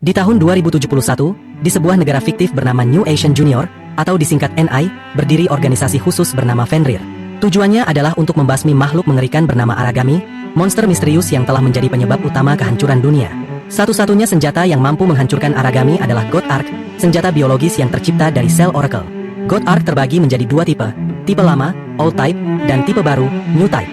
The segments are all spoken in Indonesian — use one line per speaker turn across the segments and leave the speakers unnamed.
Di tahun 2071, di sebuah negara fiktif bernama New Asian Junior, atau disingkat NI, berdiri organisasi khusus bernama Fenrir. Tujuannya adalah untuk membasmi makhluk mengerikan bernama Aragami, monster misterius yang telah menjadi penyebab utama kehancuran dunia. Satu-satunya senjata yang mampu menghancurkan Aragami adalah God Ark, senjata biologis yang tercipta dari sel Oracle. God Ark terbagi menjadi dua tipe lama, Old Type, dan tipe baru, New Type.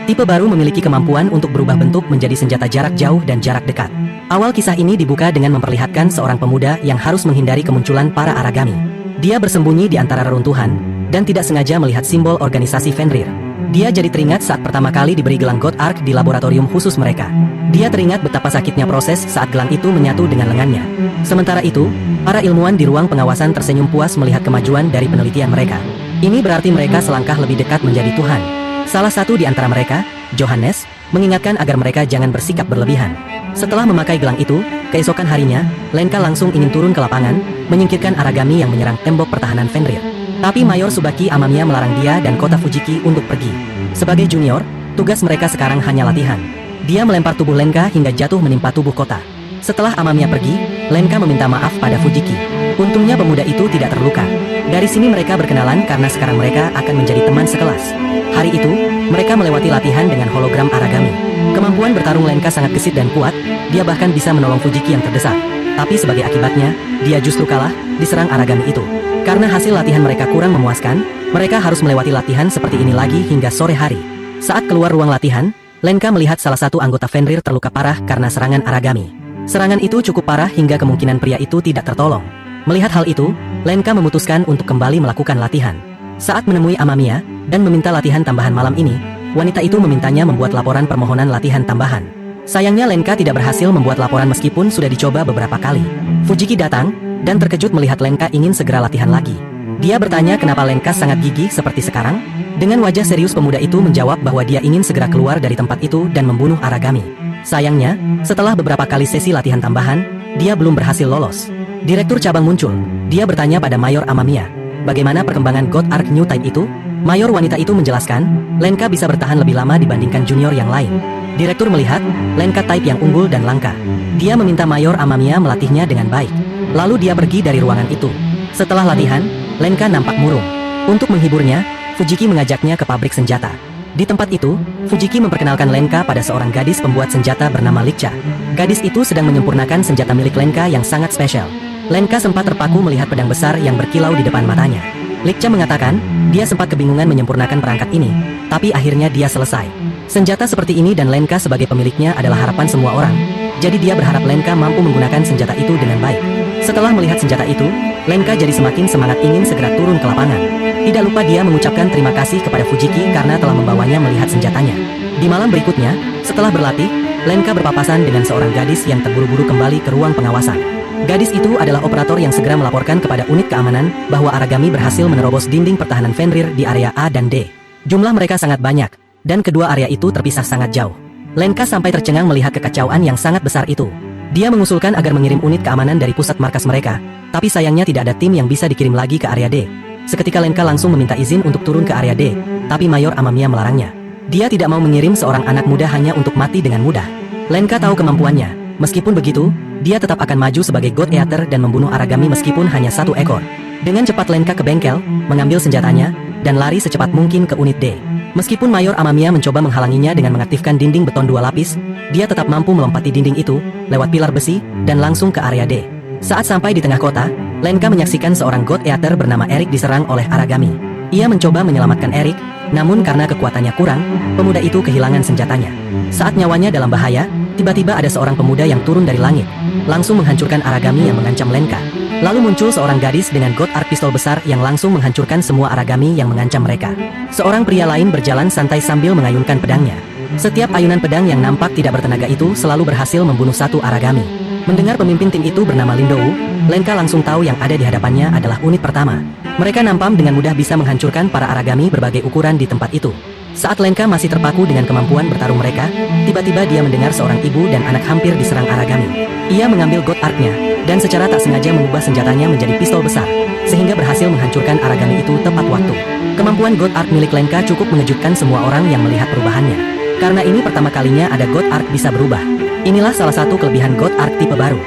Tipe baru memiliki kemampuan untuk berubah bentuk menjadi senjata jarak jauh dan jarak dekat. Awal kisah ini dibuka dengan memperlihatkan seorang pemuda yang harus menghindari kemunculan para Aragami. Dia bersembunyi di antara reruntuhan, dan tidak sengaja melihat simbol organisasi Fenrir. Dia jadi teringat saat pertama kali diberi gelang God Ark di laboratorium khusus mereka. Dia teringat betapa sakitnya proses saat gelang itu menyatu dengan lengannya. Sementara itu, para ilmuwan di ruang pengawasan tersenyum puas melihat kemajuan dari penelitian mereka. Ini berarti mereka selangkah lebih dekat menjadi Tuhan. Salah satu di antara mereka, Johannes, mengingatkan agar mereka jangan bersikap berlebihan. Setelah memakai gelang itu, keesokan harinya, Lenka langsung ingin turun ke lapangan, menyingkirkan Aragami yang menyerang tembok pertahanan Fenrir. Tapi Mayor Tsubaki Amamiya melarang dia dan kota Fujiki untuk pergi. Sebagai junior, tugas mereka sekarang hanya latihan. Dia melempar tubuh Lenka hingga jatuh menimpa tubuh kota. Setelah Amamiya pergi, Lenka meminta maaf pada Fujiki. Untungnya pemuda itu tidak terluka. Dari sini mereka berkenalan karena sekarang mereka akan menjadi teman sekelas. Hari itu, mereka melewati latihan dengan hologram Aragami. Kemampuan bertarung Lenka sangat gesit dan kuat, dia bahkan bisa menolong Fujiki yang terdesak. Tapi sebagai akibatnya, dia justru kalah, diserang Aragami itu. Karena hasil latihan mereka kurang memuaskan, mereka harus melewati latihan seperti ini lagi hingga sore hari. Saat keluar ruang latihan, Lenka melihat salah satu anggota Fenrir terluka parah karena serangan Aragami. Serangan itu cukup parah hingga kemungkinan pria itu tidak tertolong. Melihat hal itu, Lenka memutuskan untuk kembali melakukan latihan. Saat menemui Amamiya dan meminta latihan tambahan malam ini, wanita itu memintanya membuat laporan permohonan latihan tambahan. Sayangnya Lenka tidak berhasil membuat laporan meskipun sudah dicoba beberapa kali. Fujiki datang dan terkejut melihat Lenka ingin segera latihan lagi. Dia bertanya kenapa Lenka sangat gigih seperti sekarang. Dengan wajah serius pemuda itu menjawab bahwa dia ingin segera keluar dari tempat itu dan membunuh Aragami. Sayangnya, setelah beberapa kali sesi latihan tambahan, dia belum berhasil lolos. Direktur cabang muncul. Dia bertanya pada Mayor Amamiya, bagaimana perkembangan God Ark New Type itu? Mayor wanita itu menjelaskan, Lenka bisa bertahan lebih lama dibandingkan junior yang lain. Direktur melihat, Lenka type yang unggul dan langka. Dia meminta Mayor Amamiya melatihnya dengan baik. Lalu dia pergi dari ruangan itu. Setelah latihan, Lenka nampak murung. Untuk menghiburnya, Fujiki mengajaknya ke pabrik senjata. Di tempat itu, Fujiki memperkenalkan Lenka pada seorang gadis pembuat senjata bernama Likcha. Gadis itu sedang menyempurnakan senjata milik Lenka yang sangat spesial. Lenka sempat terpaku melihat pedang besar yang berkilau di depan matanya. Likcha mengatakan, dia sempat kebingungan menyempurnakan perangkat ini, tapi akhirnya dia selesai. Senjata seperti ini dan Lenka sebagai pemiliknya adalah harapan semua orang, jadi dia berharap Lenka mampu menggunakan senjata itu dengan baik. Setelah melihat senjata itu, Lenka jadi semakin semangat ingin segera turun ke lapangan. Tidak lupa dia mengucapkan terima kasih kepada Fujiki karena telah membawanya melihat senjatanya. Di malam berikutnya, setelah berlatih, Lenka berpapasan dengan seorang gadis yang terburu-buru kembali ke ruang pengawasan. Gadis itu adalah operator yang segera melaporkan kepada unit keamanan bahwa Aragami berhasil menerobos dinding pertahanan Fenrir di area A dan D. Jumlah mereka sangat banyak, dan kedua area itu terpisah sangat jauh. Lenka sampai tercengang melihat kekacauan yang sangat besar itu. Dia mengusulkan agar mengirim unit keamanan dari pusat markas mereka, tapi sayangnya tidak ada tim yang bisa dikirim lagi ke area D. Seketika Lenka langsung meminta izin untuk turun ke area D, tapi Mayor Amamiya melarangnya. Dia tidak mau mengirim seorang anak muda hanya untuk mati dengan mudah. Lenka tahu kemampuannya. Meskipun begitu, dia tetap akan maju sebagai God Eater dan membunuh Aragami meskipun hanya satu ekor. Dengan cepat Lenka ke bengkel, mengambil senjatanya, dan lari secepat mungkin ke unit D. Meskipun Mayor Amamiya mencoba menghalanginya dengan mengaktifkan dinding beton 2 lapis, dia tetap mampu melompati dinding itu, lewat pilar besi, dan langsung ke area D. Saat sampai di tengah kota, Lenka menyaksikan seorang God Eater bernama Erik diserang oleh Aragami. Ia mencoba menyelamatkan Erik, namun karena kekuatannya kurang, pemuda itu kehilangan senjatanya. Saat nyawanya dalam bahaya, tiba-tiba ada seorang pemuda yang turun dari langit, langsung menghancurkan Aragami yang mengancam Lenka. Lalu muncul seorang gadis dengan God Ark pistol besar yang langsung menghancurkan semua Aragami yang mengancam mereka. Seorang pria lain berjalan santai sambil mengayunkan pedangnya. Setiap ayunan pedang yang nampak tidak bertenaga itu selalu berhasil membunuh satu Aragami. Mendengar pemimpin tim itu bernama Lindou, Lenka langsung tahu yang ada di hadapannya adalah unit pertama. Mereka nampak dengan mudah bisa menghancurkan para Aragami berbagai ukuran di tempat itu. Saat Lenka masih terpaku dengan kemampuan bertarung mereka, tiba-tiba dia mendengar seorang ibu dan anak hampir diserang Aragami. Ia mengambil God Ark-nya, dan secara tak sengaja mengubah senjatanya menjadi pistol besar, sehingga berhasil menghancurkan Aragami itu tepat waktu. Kemampuan God Ark milik Lenka cukup mengejutkan semua orang yang melihat perubahannya. Karena ini pertama kalinya ada God Ark bisa berubah. Inilah salah satu kelebihan God Ark tipe baru.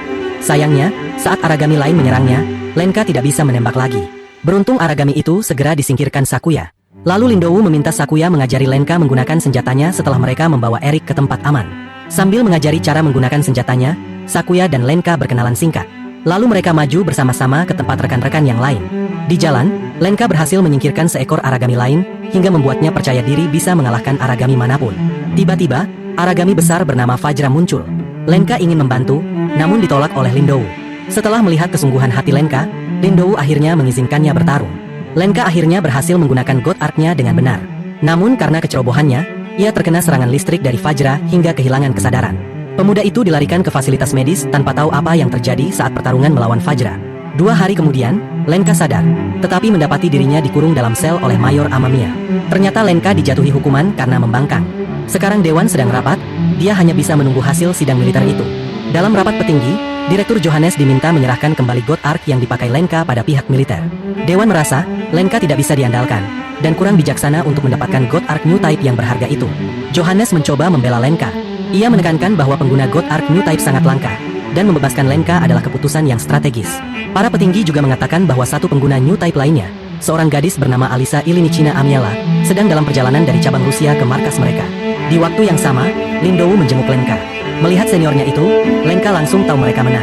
Sayangnya, saat Aragami lain menyerangnya, Lenka tidak bisa menembak lagi. Beruntung Aragami itu segera disingkirkan Sakuya. Lalu Lindou meminta Sakuya mengajari Lenka menggunakan senjatanya setelah mereka membawa Erik ke tempat aman. Sambil mengajari cara menggunakan senjatanya, Sakuya dan Lenka berkenalan singkat. Lalu mereka maju bersama-sama ke tempat rekan-rekan yang lain. Di jalan, Lenka berhasil menyingkirkan seekor Aragami lain, hingga membuatnya percaya diri bisa mengalahkan Aragami manapun. Tiba-tiba, Aragami besar bernama Fajra muncul. Lenka ingin membantu, namun ditolak oleh Lindou. Setelah melihat kesungguhan hati Lenka, Lindou akhirnya mengizinkannya bertarung. Lenka akhirnya berhasil menggunakan God Arc-nya dengan benar. Namun karena kecerobohannya, ia terkena serangan listrik dari Fajra hingga kehilangan kesadaran. Pemuda itu dilarikan ke fasilitas medis tanpa tahu apa yang terjadi saat pertarungan melawan Fajra. 2 hari kemudian, Lenka sadar, tetapi mendapati dirinya dikurung dalam sel oleh Mayor Amamiya. Ternyata Lenka dijatuhi hukuman karena membangkang. Sekarang Dewan sedang rapat, dia hanya bisa menunggu hasil sidang militer itu. Dalam rapat petinggi, Direktur Johannes diminta menyerahkan kembali God Arc yang dipakai Lenka pada pihak militer. Dewan merasa, Lenka tidak bisa diandalkan, dan kurang bijaksana untuk mendapatkan God Arc New Type yang berharga itu. Johannes mencoba membela Lenka. Ia menekankan bahwa pengguna God Arc New Type sangat langka, dan membebaskan Lenka adalah keputusan yang strategis. Para petinggi juga mengatakan bahwa satu pengguna New Type lainnya, seorang gadis bernama Alisa Ilinichina Amiela, sedang dalam perjalanan dari cabang Rusia ke markas mereka. Di waktu yang sama, Lindou menjenguk Lenka. Melihat seniornya itu, Lenka langsung tahu mereka menang.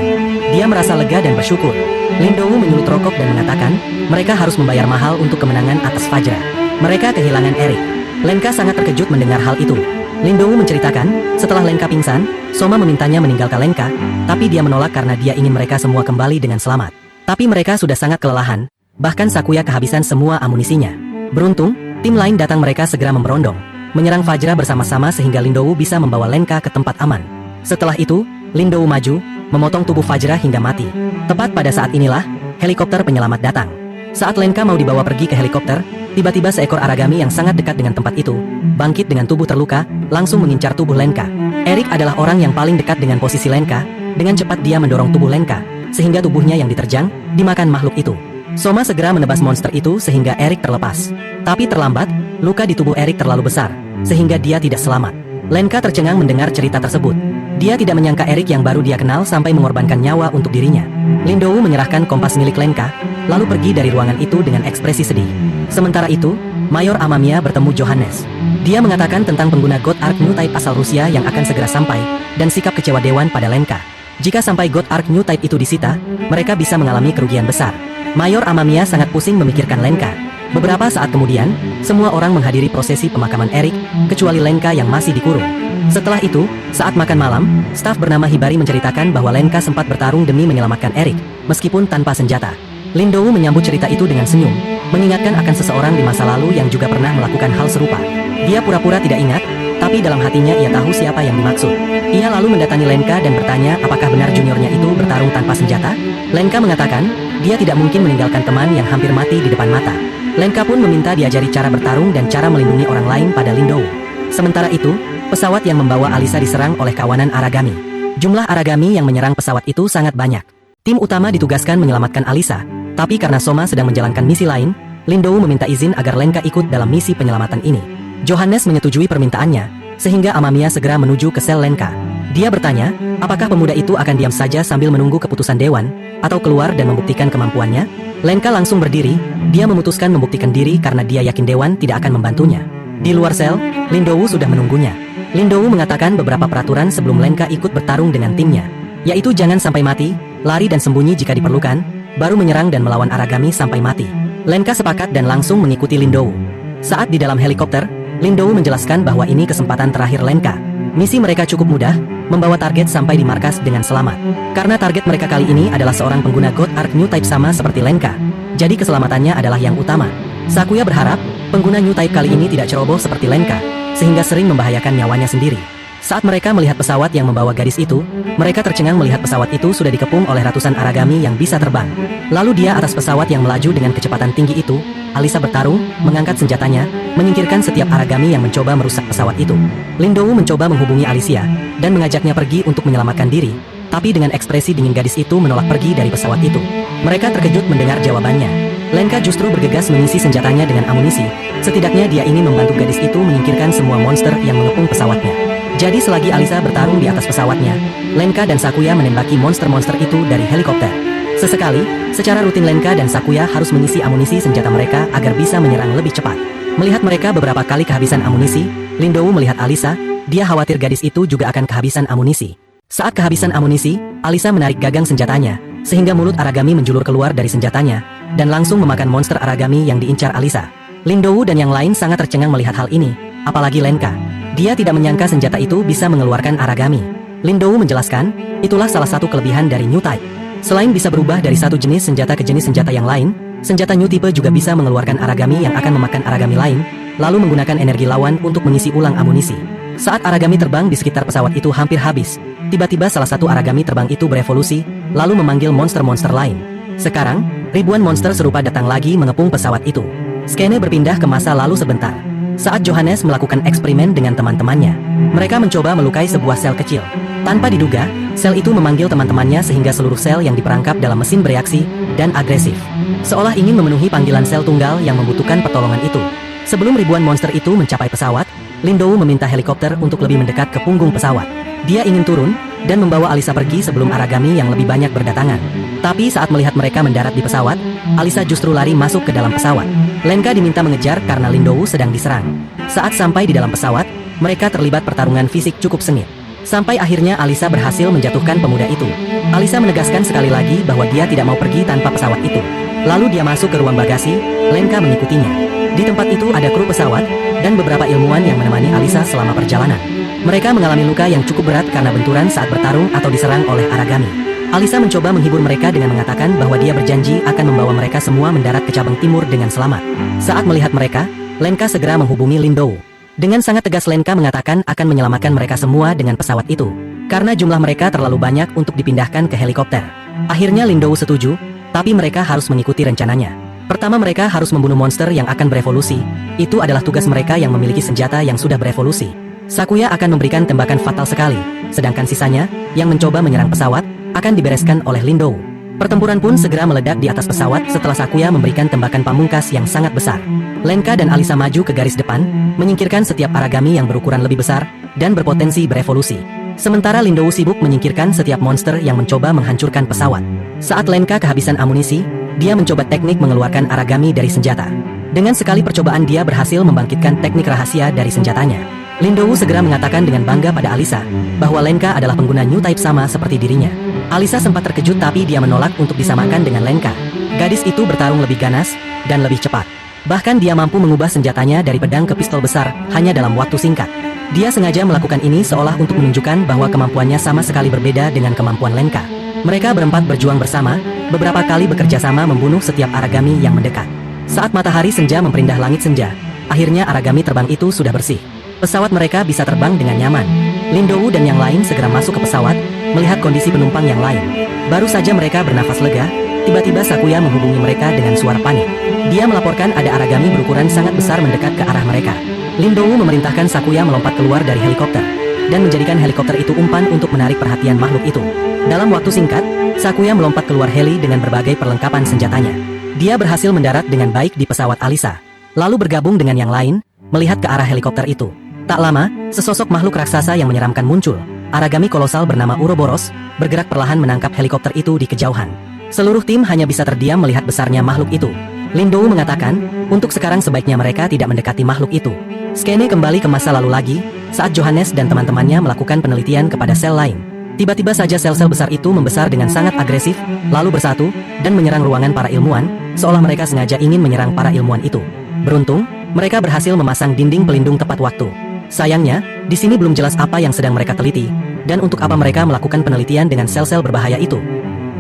Dia merasa lega dan bersyukur. Lindou menyulut rokok dan mengatakan, mereka harus membayar mahal untuk kemenangan atas Fajra. Mereka kehilangan Erik. Lenka sangat terkejut mendengar hal itu. Lindou menceritakan, setelah Lenka pingsan, Soma memintanya meninggalkan Lenka, tapi dia menolak karena dia ingin mereka semua kembali dengan selamat. Tapi mereka sudah sangat kelelahan, bahkan Sakuya kehabisan semua amunisinya. Beruntung, tim lain datang mereka segera memberondong, menyerang Fajra bersama-sama sehingga Lindou bisa membawa Lenka ke tempat aman. Setelah itu, Lindou maju, memotong tubuh Fajra hingga mati. Tepat pada saat inilah, helikopter penyelamat datang. Saat Lenka mau dibawa pergi ke helikopter, tiba-tiba seekor Aragami yang sangat dekat dengan tempat itu, bangkit dengan tubuh terluka, langsung mengincar tubuh Lenka. Erik adalah orang yang paling dekat dengan posisi Lenka, dengan cepat dia mendorong tubuh Lenka, sehingga tubuhnya yang diterjang, dimakan makhluk itu. Soma segera menebas monster itu sehingga Erik terlepas. Tapi terlambat, luka di tubuh Erik terlalu besar, sehingga dia tidak selamat. Lenka tercengang mendengar cerita tersebut. Dia tidak menyangka Erik yang baru dia kenal sampai mengorbankan nyawa untuk dirinya. Lindou menyerahkan kompas milik Lenka, lalu pergi dari ruangan itu dengan ekspresi sedih. Sementara itu, Mayor Amamiya bertemu Johannes. Dia mengatakan tentang pengguna God Arc New Type asal Rusia yang akan segera sampai, dan sikap kecewa Dewan pada Lenka. Jika sampai God Arc New Type itu disita, mereka bisa mengalami kerugian besar. Mayor Amamiya sangat pusing memikirkan Lenka. Beberapa saat kemudian, semua orang menghadiri prosesi pemakaman Erik, kecuali Lenka yang masih dikurung. Setelah itu, saat makan malam, staf bernama Hibari menceritakan bahwa Lenka sempat bertarung demi menyelamatkan Erik, meskipun tanpa senjata. Lindou menyambut cerita itu dengan senyum, mengingatkan akan seseorang di masa lalu yang juga pernah melakukan hal serupa. Dia pura-pura tidak ingat, tapi dalam hatinya ia tahu siapa yang dimaksud. Ia lalu mendatangi Lenka dan bertanya apakah benar juniornya itu bertarung tanpa senjata. Lenka mengatakan, dia tidak mungkin meninggalkan teman yang hampir mati di depan mata. Lenka pun meminta diajari cara bertarung dan cara melindungi orang lain pada Lindou. Sementara itu, pesawat yang membawa Alisa diserang oleh kawanan Aragami. Jumlah Aragami yang menyerang pesawat itu sangat banyak. Tim utama ditugaskan menyelamatkan Alisa, tapi karena Soma sedang menjalankan misi lain, Lindou meminta izin agar Lenka ikut dalam misi penyelamatan ini. Johannes menyetujui permintaannya, sehingga Amamiya segera menuju ke sel Lenka. Dia bertanya, apakah pemuda itu akan diam saja sambil menunggu keputusan Dewan, atau keluar dan membuktikan kemampuannya? Lenka langsung berdiri, dia memutuskan membuktikan diri karena dia yakin Dewan tidak akan membantunya. Di luar sel, Lindou sudah menunggunya. Lindou mengatakan beberapa peraturan sebelum Lenka ikut bertarung dengan timnya, yaitu jangan sampai mati, lari dan sembunyi jika diperlukan, baru menyerang dan melawan Aragami sampai mati. Lenka sepakat dan langsung mengikuti Lindou. Saat di dalam helikopter, Lindou menjelaskan bahwa ini kesempatan terakhir Lenka. Misi mereka cukup mudah, membawa target sampai di markas dengan selamat. Karena target mereka kali ini adalah seorang pengguna God Arc New Type sama seperti Lenka, jadi keselamatannya adalah yang utama. Sakuya berharap, pengguna New Type kali ini tidak ceroboh seperti Lenka, sehingga sering membahayakan nyawanya sendiri. Saat mereka melihat pesawat yang membawa gadis itu, mereka tercengang melihat pesawat itu sudah dikepung oleh ratusan Aragami yang bisa terbang. Lalu dia atas pesawat yang melaju dengan kecepatan tinggi itu, Alisa bertarung, mengangkat senjatanya, menyingkirkan setiap Aragami yang mencoba merusak pesawat itu. Lindou mencoba menghubungi Alicia, dan mengajaknya pergi untuk menyelamatkan diri, tapi dengan ekspresi dingin gadis itu menolak pergi dari pesawat itu. Mereka terkejut mendengar jawabannya. Lenka justru bergegas mengisi senjatanya dengan amunisi, setidaknya dia ingin membantu gadis itu menyingkirkan semua monster yang mengepung pesawatnya. Jadi selagi Alisa bertarung di atas pesawatnya, Lenka dan Sakuya menembaki monster-monster itu dari helikopter. Sesekali, secara rutin Lenka dan Sakuya harus mengisi amunisi senjata mereka agar bisa menyerang lebih cepat. Melihat mereka beberapa kali kehabisan amunisi, Lin Do melihat Alisa, dia khawatir gadis itu juga akan kehabisan amunisi. Saat kehabisan amunisi, Alisa menarik gagang senjatanya, sehingga mulut Aragami menjulur keluar dari senjatanya, dan langsung memakan monster Aragami yang diincar Alisa. Lin Do dan yang lain sangat tercengang melihat hal ini, apalagi Lenka. Dia tidak menyangka senjata itu bisa mengeluarkan Aragami. Lin Do menjelaskan, itulah salah satu kelebihan dari New Type. Selain bisa berubah dari satu jenis senjata ke jenis senjata yang lain, senjata New Type juga bisa mengeluarkan Aragami yang akan memakan Aragami lain, lalu menggunakan energi lawan untuk mengisi ulang amunisi. Saat Aragami terbang di sekitar pesawat itu hampir habis, tiba-tiba salah satu Aragami terbang itu berevolusi, lalu memanggil monster-monster lain. Sekarang, ribuan monster serupa datang lagi mengepung pesawat itu. Skene berpindah ke masa lalu sebentar. Saat Johannes melakukan eksperimen dengan teman-temannya, mereka mencoba melukai sebuah sel kecil. Tanpa diduga, sel itu memanggil teman-temannya sehingga seluruh sel yang diperangkap dalam mesin bereaksi dan agresif. Seolah ingin memenuhi panggilan sel tunggal yang membutuhkan pertolongan itu. Sebelum ribuan monster itu mencapai pesawat, Lin Do meminta helikopter untuk lebih mendekat ke punggung pesawat. Dia ingin turun dan membawa Alisa pergi sebelum Aragami yang lebih banyak berdatangan. Tapi saat melihat mereka mendarat di pesawat, Alisa justru lari masuk ke dalam pesawat. Lenka diminta mengejar karena Lin Do sedang diserang. Saat sampai di dalam pesawat, mereka terlibat pertarungan fisik cukup sengit. Sampai akhirnya Alisa berhasil menjatuhkan pemuda itu. Alisa menegaskan sekali lagi bahwa dia tidak mau pergi tanpa pesawat itu. Lalu dia masuk ke ruang bagasi, Lenka mengikutinya. Di tempat itu ada kru pesawat, dan beberapa ilmuwan yang menemani Alisa selama perjalanan. Mereka mengalami luka yang cukup berat karena benturan saat bertarung atau diserang oleh Aragami. Alisa mencoba menghibur mereka dengan mengatakan bahwa dia berjanji akan membawa mereka semua mendarat ke cabang timur dengan selamat. Saat melihat mereka, Lenka segera menghubungi Lin Do. Dengan sangat tegas Lenka mengatakan akan menyelamatkan mereka semua dengan pesawat itu, karena jumlah mereka terlalu banyak untuk dipindahkan ke helikopter. Akhirnya Lin Do setuju, tapi mereka harus mengikuti rencananya. Pertama mereka harus membunuh monster yang akan berevolusi. Itu adalah tugas mereka yang memiliki senjata yang sudah berevolusi. Sakuya akan memberikan tembakan fatal sekali, sedangkan sisanya, yang mencoba menyerang pesawat, akan dibereskan oleh Lin Do. Pertempuran pun segera meledak di atas pesawat setelah Sakuya memberikan tembakan pamungkas yang sangat besar. Lenka dan Alisa maju ke garis depan, menyingkirkan setiap Aragami yang berukuran lebih besar, dan berpotensi berevolusi. Sementara Lin Do sibuk menyingkirkan setiap monster yang mencoba menghancurkan pesawat. Saat Lenka kehabisan amunisi, dia mencoba teknik mengeluarkan Aragami dari senjata. Dengan sekali percobaan dia berhasil membangkitkan teknik rahasia dari senjatanya. Lin Do segera mengatakan dengan bangga pada Alisa, bahwa Lenka adalah pengguna New Type sama seperti dirinya. Alisa sempat terkejut tapi dia menolak untuk disamakan dengan Lenka. Gadis itu bertarung lebih ganas, dan lebih cepat. Bahkan dia mampu mengubah senjatanya dari pedang ke pistol besar, hanya dalam waktu singkat. Dia sengaja melakukan ini seolah untuk menunjukkan bahwa kemampuannya sama sekali berbeda dengan kemampuan Lenka. Mereka berempat berjuang bersama, beberapa kali bekerja sama membunuh setiap Aragami yang mendekat. Saat matahari senja memperindah langit senja, akhirnya Aragami terbang itu sudah bersih. Pesawat mereka bisa terbang dengan nyaman. Lin Do dan yang lain segera masuk ke pesawat, melihat kondisi penumpang yang lain. Baru saja mereka bernafas lega, tiba-tiba Sakuya menghubungi mereka dengan suara panik. Dia melaporkan ada Aragami berukuran sangat besar mendekat ke arah mereka. Lin Do memerintahkan Sakuya melompat keluar dari helikopter, dan menjadikan helikopter itu umpan untuk menarik perhatian makhluk itu. Dalam waktu singkat, Sakuya melompat keluar heli dengan berbagai perlengkapan senjatanya. Dia berhasil mendarat dengan baik di pesawat Alisa, lalu bergabung dengan yang lain, melihat ke arah helikopter itu. Tak lama, sesosok makhluk raksasa yang menyeramkan muncul. Aragami kolosal bernama Uroboros, bergerak perlahan menangkap helikopter itu di kejauhan. Seluruh tim hanya bisa terdiam melihat besarnya makhluk itu. Lin Do mengatakan, untuk sekarang sebaiknya mereka tidak mendekati makhluk itu. Skene kembali ke masa lalu lagi, saat Johannes dan teman-temannya melakukan penelitian kepada sel lain. Tiba-tiba saja sel-sel besar itu membesar dengan sangat agresif, lalu bersatu, dan menyerang ruangan para ilmuwan, seolah mereka sengaja ingin menyerang para ilmuwan itu. Beruntung, mereka berhasil memasang dinding pelindung tepat waktu. Sayangnya, di sini belum jelas apa yang sedang mereka teliti, dan untuk apa mereka melakukan penelitian dengan sel-sel berbahaya itu.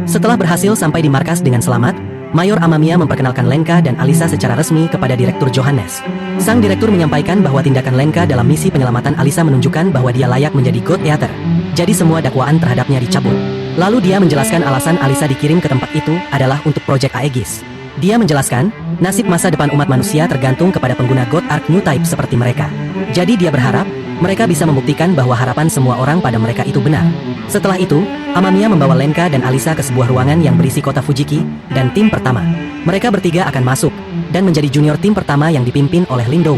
Setelah berhasil sampai di markas dengan selamat, Mayor Amamiya memperkenalkan Lenka dan Alisa secara resmi kepada Direktur Johannes. Sang direktur menyampaikan bahwa tindakan Lenka dalam misi penyelamatan Alisa menunjukkan bahwa dia layak menjadi God Eater. Jadi semua dakwaan terhadapnya dicabut. Lalu dia menjelaskan alasan Alisa dikirim ke tempat itu adalah untuk proyek Aegis. Dia menjelaskan, nasib masa depan umat manusia tergantung kepada pengguna God Ark New Type seperti mereka. Jadi dia berharap, mereka bisa membuktikan bahwa harapan semua orang pada mereka itu benar. Setelah itu, Amamiya membawa Lenka dan Alisa ke sebuah ruangan yang berisi kota Fujiki, dan tim pertama. Mereka bertiga akan masuk, dan menjadi junior tim pertama yang dipimpin oleh Lin Do.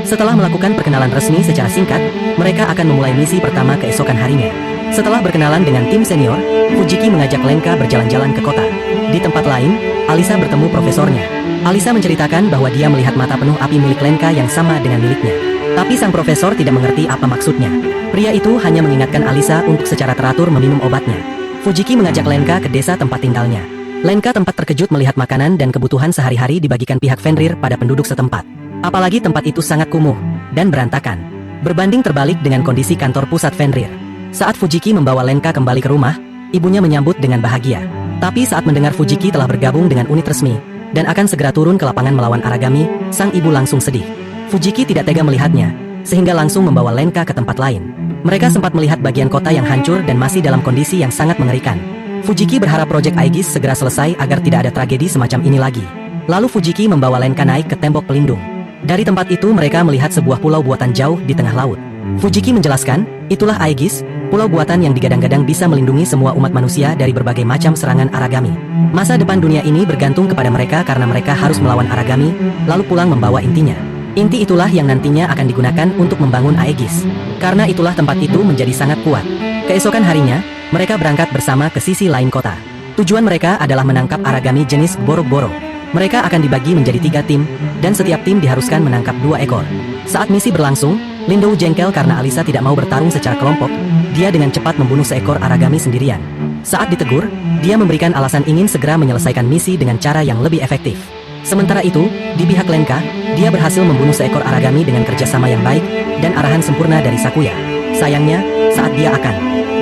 Setelah melakukan perkenalan resmi secara singkat, mereka akan memulai misi pertama keesokan harinya. Setelah berkenalan dengan tim senior, Fujiki mengajak Lenka berjalan-jalan ke kota. Di tempat lain, Alisa bertemu profesornya. Alisa menceritakan bahwa dia melihat mata penuh api milik Lenka yang sama dengan miliknya. Tapi sang profesor tidak mengerti apa maksudnya. Pria itu hanya mengingatkan Alisa untuk secara teratur meminum obatnya. Fujiki mengajak Lenka ke desa tempat tinggalnya. Lenka tempat terkejut melihat makanan dan kebutuhan sehari-hari dibagikan pihak Fenrir pada penduduk setempat. Apalagi tempat itu sangat kumuh dan berantakan. Berbanding terbalik dengan kondisi kantor pusat Fenrir. Saat Fujiki membawa Lenka kembali ke rumah, ibunya menyambut dengan bahagia. Tapi saat mendengar Fujiki telah bergabung dengan unit resmi dan akan segera turun ke lapangan melawan Aragami, sang ibu langsung sedih. Fujiki tidak tega melihatnya, sehingga langsung membawa Lenka ke tempat lain. Mereka sempat melihat bagian kota yang hancur dan masih dalam kondisi yang sangat mengerikan. Fujiki berharap proyek Aegis segera selesai agar tidak ada tragedi semacam ini lagi. Lalu Fujiki membawa Lenka naik ke tembok pelindung. Dari tempat itu mereka melihat sebuah pulau buatan jauh di tengah laut. Fujiki menjelaskan, itulah Aegis, pulau buatan yang digadang-gadang bisa melindungi semua umat manusia dari berbagai macam serangan Aragami. Masa depan dunia ini bergantung kepada mereka karena mereka harus melawan Aragami, lalu pulang membawa intinya. Inti itulah yang nantinya akan digunakan untuk membangun Aegis. Karena itulah tempat itu menjadi sangat kuat. Keesokan harinya, mereka berangkat bersama ke sisi lain kota. Tujuan mereka adalah menangkap Aragami jenis Boro-Boro. Mereka akan dibagi menjadi 3 tim, dan setiap tim diharuskan menangkap 2 ekor. Saat misi berlangsung, Lindou jengkel karena Alisa tidak mau bertarung secara kelompok. Dia dengan cepat membunuh seekor Aragami sendirian. Saat ditegur, dia memberikan alasan ingin segera menyelesaikan misi dengan cara yang lebih efektif. Sementara itu, di pihak Lenka, dia berhasil membunuh seekor Aragami dengan kerjasama yang baik dan arahan sempurna dari Sakuya. Sayangnya, saat dia akan.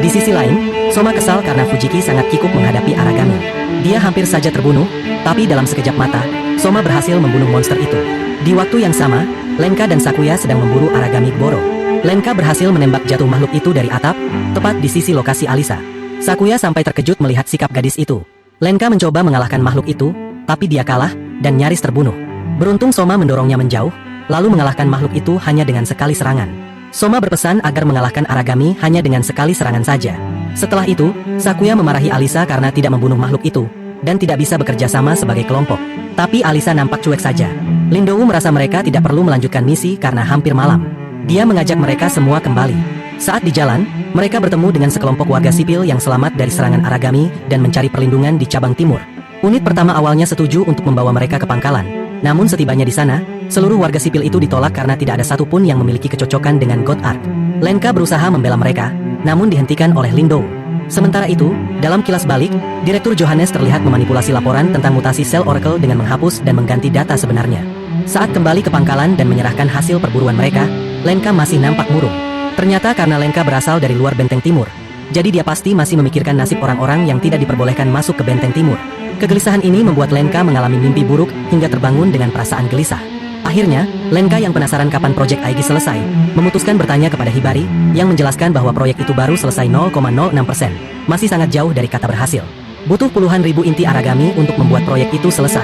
Di sisi lain, Soma kesal karena Fujiki sangat kikuk menghadapi Aragami. Dia hampir saja terbunuh, tapi dalam sekejap mata, Soma berhasil membunuh monster itu. Di waktu yang sama, Lenka dan Sakuya sedang memburu Aragami Boro. Lenka berhasil menembak jatuh makhluk itu dari atap, tepat di sisi lokasi Alisa. Sakuya sampai terkejut melihat sikap gadis itu. Lenka mencoba mengalahkan makhluk itu, tapi dia kalah dan nyaris terbunuh. Beruntung Soma mendorongnya menjauh, lalu mengalahkan makhluk itu hanya dengan sekali serangan. Soma berpesan agar mengalahkan Aragami hanya dengan sekali serangan saja. Setelah itu, Sakuya memarahi Alisa karena tidak membunuh makhluk itu, dan tidak bisa bekerja sama sebagai kelompok. Tapi Alisa nampak cuek saja. Lindou merasa mereka tidak perlu melanjutkan misi karena hampir malam. Dia mengajak mereka semua kembali. Saat di jalan, mereka bertemu dengan sekelompok warga sipil yang selamat dari serangan Aragami dan mencari perlindungan di cabang timur. Unit pertama awalnya setuju untuk membawa mereka ke pangkalan. Namun setibanya di sana, seluruh warga sipil itu ditolak karena tidak ada satupun yang memiliki kecocokan dengan God Ark. Lenka berusaha membela mereka, namun dihentikan oleh Lindou. Sementara itu, dalam kilas balik, Direktur Johannes terlihat memanipulasi laporan tentang mutasi sel Oracle dengan menghapus dan mengganti data sebenarnya. Saat kembali ke pangkalan dan menyerahkan hasil perburuan mereka, Lenka masih nampak murung. Ternyata karena Lenka berasal dari luar benteng timur, jadi dia pasti masih memikirkan nasib orang-orang yang tidak diperbolehkan masuk ke benteng timur. Kegelisahan ini membuat Lenka mengalami mimpi buruk hingga terbangun dengan perasaan gelisah. Akhirnya, Lenka yang penasaran kapan proyek Aegis selesai, memutuskan bertanya kepada Hibari, yang menjelaskan bahwa proyek itu baru selesai 0,06%. Masih sangat jauh dari kata berhasil. Butuh puluhan ribu inti Aragami untuk membuat proyek itu selesai.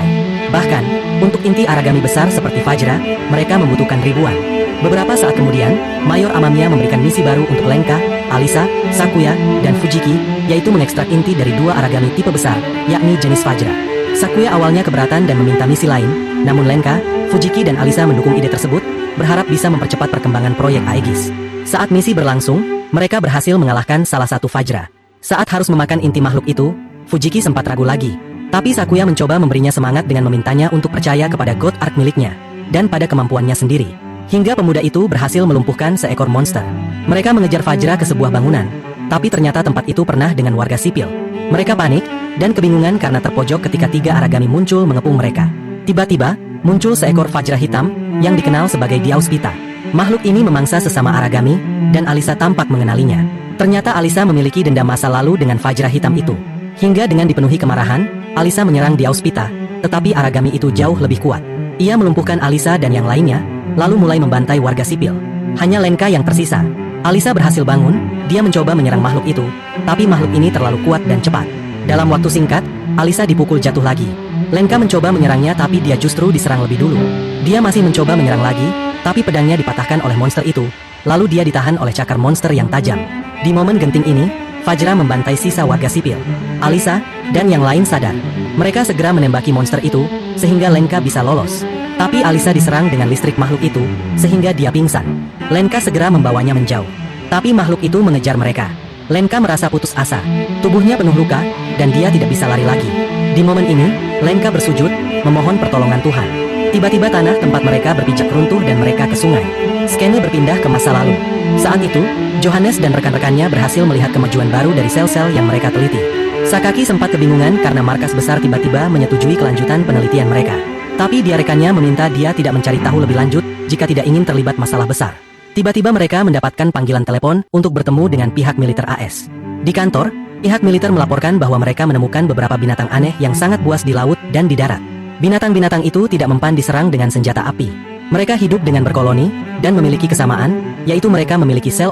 Bahkan, untuk inti Aragami besar seperti Vajra, mereka membutuhkan ribuan. Beberapa saat kemudian, Mayor Amamiya memberikan misi baru untuk Lenka, Alisa, Sakuya, dan Fujiki, yaitu mengekstrak inti dari 2 Aragami tipe besar, yakni jenis Vajra. Sakuya awalnya keberatan dan meminta misi lain, namun Lenka, Fujiki dan Alisa mendukung ide tersebut, berharap bisa mempercepat perkembangan proyek Aegis. Saat misi berlangsung, mereka berhasil mengalahkan salah satu Vajra. Saat harus memakan inti makhluk itu, Fujiki sempat ragu lagi. Tapi Sakuya mencoba memberinya semangat dengan memintanya untuk percaya kepada God Ark miliknya, dan pada kemampuannya sendiri. Hingga pemuda itu berhasil melumpuhkan seekor monster. Mereka mengejar Vajra ke sebuah bangunan, tapi ternyata tempat itu pernah dengan warga sipil. Mereka panik dan kebingungan karena terpojok ketika 3 Aragami muncul mengepung mereka. Tiba-tiba, muncul seekor Vajra hitam yang dikenal sebagai Diauspita. Makhluk ini memangsa sesama Aragami, dan Alisa tampak mengenalinya. Ternyata Alisa memiliki dendam masa lalu dengan Vajra hitam itu. Hingga dengan dipenuhi kemarahan, Alisa menyerang Diauspita, tetapi Aragami itu jauh lebih kuat. Ia melumpuhkan Alisa dan yang lainnya, lalu mulai membantai warga sipil. Hanya Lenka yang tersisa. Alisa berhasil bangun, dia mencoba menyerang makhluk itu, tapi makhluk ini terlalu kuat dan cepat. Dalam waktu singkat, Alisa dipukul jatuh lagi. Lenka mencoba menyerangnya tapi dia justru diserang lebih dulu. Dia masih mencoba menyerang lagi, tapi pedangnya dipatahkan oleh monster itu, lalu dia ditahan oleh cakar monster yang tajam. Di momen genting ini, Vajra membantai sisa warga sipil. Alisa dan yang lain sadar. Mereka segera menembaki monster itu, sehingga Lenka bisa lolos. Tapi Alisa diserang dengan listrik makhluk itu, sehingga dia pingsan. Lenka segera membawanya menjauh. Tapi makhluk itu mengejar mereka. Lenka merasa putus asa. Tubuhnya penuh luka, dan dia tidak bisa lari lagi. Di momen ini, Lenka bersujud, memohon pertolongan Tuhan. Tiba-tiba tanah tempat mereka berpijak runtuh dan mereka ke sungai. Skene berpindah ke masa lalu. Saat itu, Johannes dan rekan-rekannya berhasil melihat kemajuan baru dari sel-sel yang mereka teliti. Sakaki sempat kebingungan karena markas besar tiba-tiba menyetujui kelanjutan penelitian mereka. Tapi rekannya meminta dia tidak mencari tahu lebih lanjut jika tidak ingin terlibat masalah besar. Tiba-tiba mereka mendapatkan panggilan telepon untuk bertemu dengan pihak militer AS. Di kantor, pihak militer melaporkan bahwa mereka menemukan beberapa binatang aneh yang sangat buas di laut dan di darat. Binatang-binatang itu tidak mempan diserang dengan senjata api. Mereka hidup dengan berkoloni dan memiliki kesamaan, yaitu mereka memiliki sel